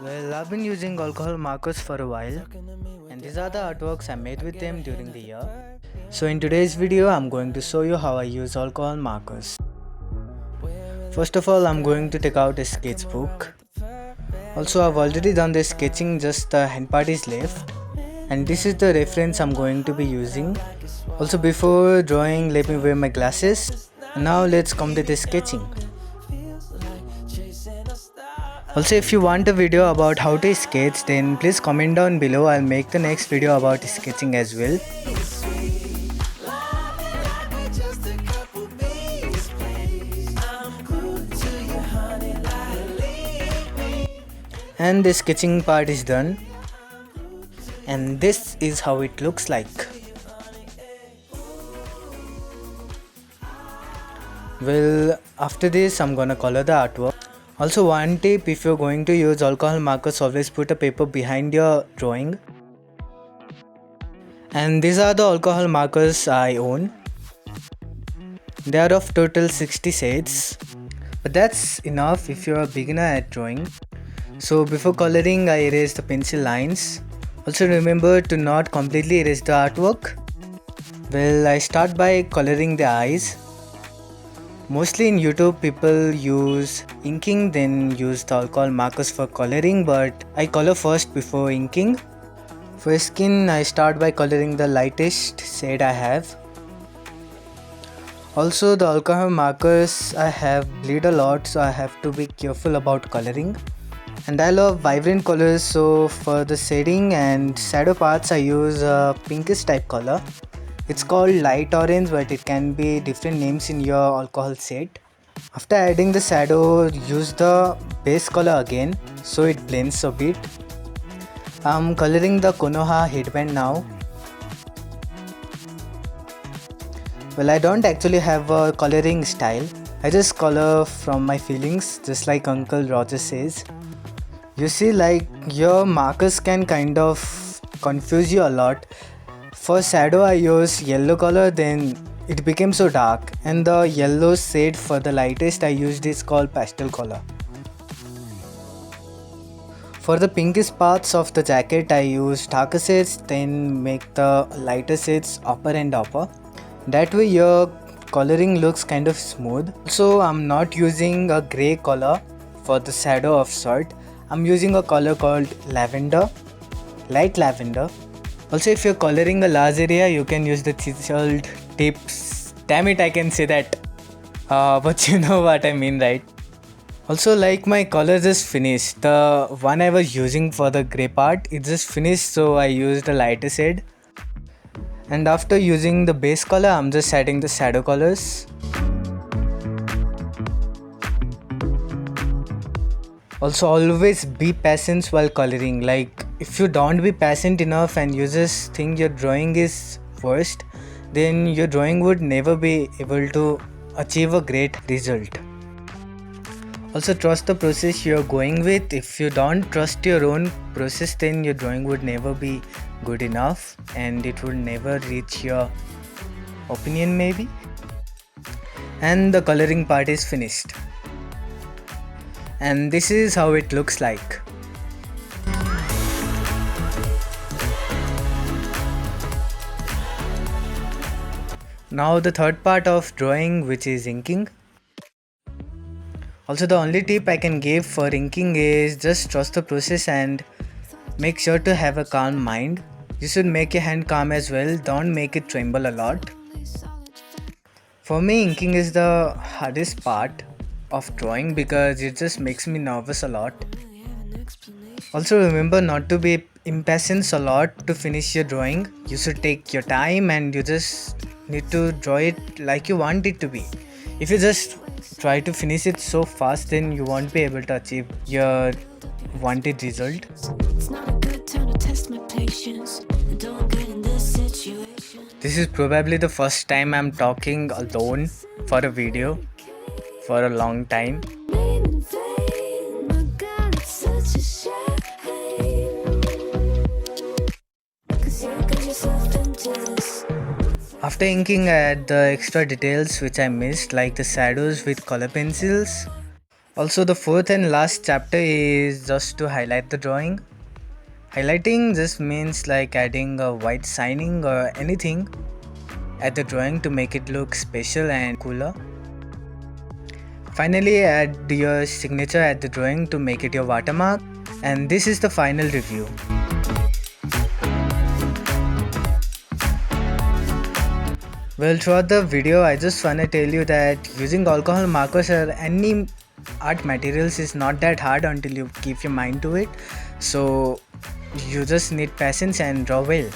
Well, I've been using alcohol markers for a while, and these are the artworks I made with them during the year. So in today's video, I'm going to show you how I use alcohol markers. First of all, I'm going to take out a sketchbook. Also, I've already done the sketching, just the hand part is left. And this is the reference I'm going to be using. Also, before drawing, let me wear my glasses. Now let's complete the sketching. Also, if you want a video about how to sketch, then please comment down below. I'll make the next video about sketching as well. And the sketching part is done. And this is how it looks like. Well, after this, I'm gonna color the artwork. Also, one tip, if you're going to use alcohol markers, always put a paper behind your drawing. And these are the alcohol markers I own. They are of total 60 sets, but that's enough if you're a beginner at drawing. So before coloring, I erase the pencil lines. Also remember to not completely erase the artwork. Well, I start by coloring the eyes. Mostly in YouTube, people use inking, then use the alcohol markers for coloring, but I color first before inking. For skin, I start by coloring the lightest shade I have. Also, the alcohol markers I have bleed a lot, so I have to be careful about coloring. And I love vibrant colors, so for the shading and shadow parts, I use a pinkish type color. It's called light orange, but it can be different names in your alcohol set. After adding the shadow, use the base color again so it blends a bit. I'm coloring the Konoha headband now. Well, I don't actually have a coloring style. I just color from my feelings, just like Uncle Roger says. You see, like, your markers can kind of confuse you a lot. For shadow, I use yellow color, then it became so dark, and the yellow shade for the lightest I used is called pastel color. For the pinkish parts of the jacket, I use darker shades, then make the lighter shades upper and upper. That way your coloring looks kind of smooth. Also, I'm not using a grey color for the shadow of shirt. I'm using a color called lavender, light lavender. Also, if you're coloring a large area, you can use the chiseled tips. Damn it, I can say that. But you know what I mean, right? Also, like, my color just finished. The one I was using for the grey part, it just finished, so I used a lighter shade. And after using the base color, I'm just adding the shadow colors. Also, always be patient while coloring. Like, if you don't be patient enough and you just think your drawing is worst, then your drawing would never be able to achieve a great result. Also, trust the process you're going with. If you don't trust your own process, then your drawing would never be good enough and it would never reach your opinion maybe. And the coloring part is finished. And this is how it looks like. Now the third part of drawing, which is inking. Also, the only tip I can give for inking is just trust the process and make sure to have a calm mind. You should make your hand calm as well, don't make it tremble a lot. For me, inking is the hardest part of drawing because it just makes me nervous a lot. Also, remember not to be impatient a lot to finish your drawing. You should take your time and you just need to draw it like you want it to be. If you just try to finish it so fast, then you won't be able to achieve your wanted result. This is probably the first time I'm talking alone for a video for a long time. After inking, I add the extra details which I missed, like the shadows with color pencils. Also, the fourth and last chapter is just to highlight the drawing. Highlighting just means like adding a white shining or anything at the drawing to make it look special and cooler. Finally, add your signature at the drawing to make it your watermark. And this is the final review. Well, throughout the video, I just wanna tell you that using alcohol markers or any art materials is not that hard until you keep your mind to it. So you just need patience and draw well.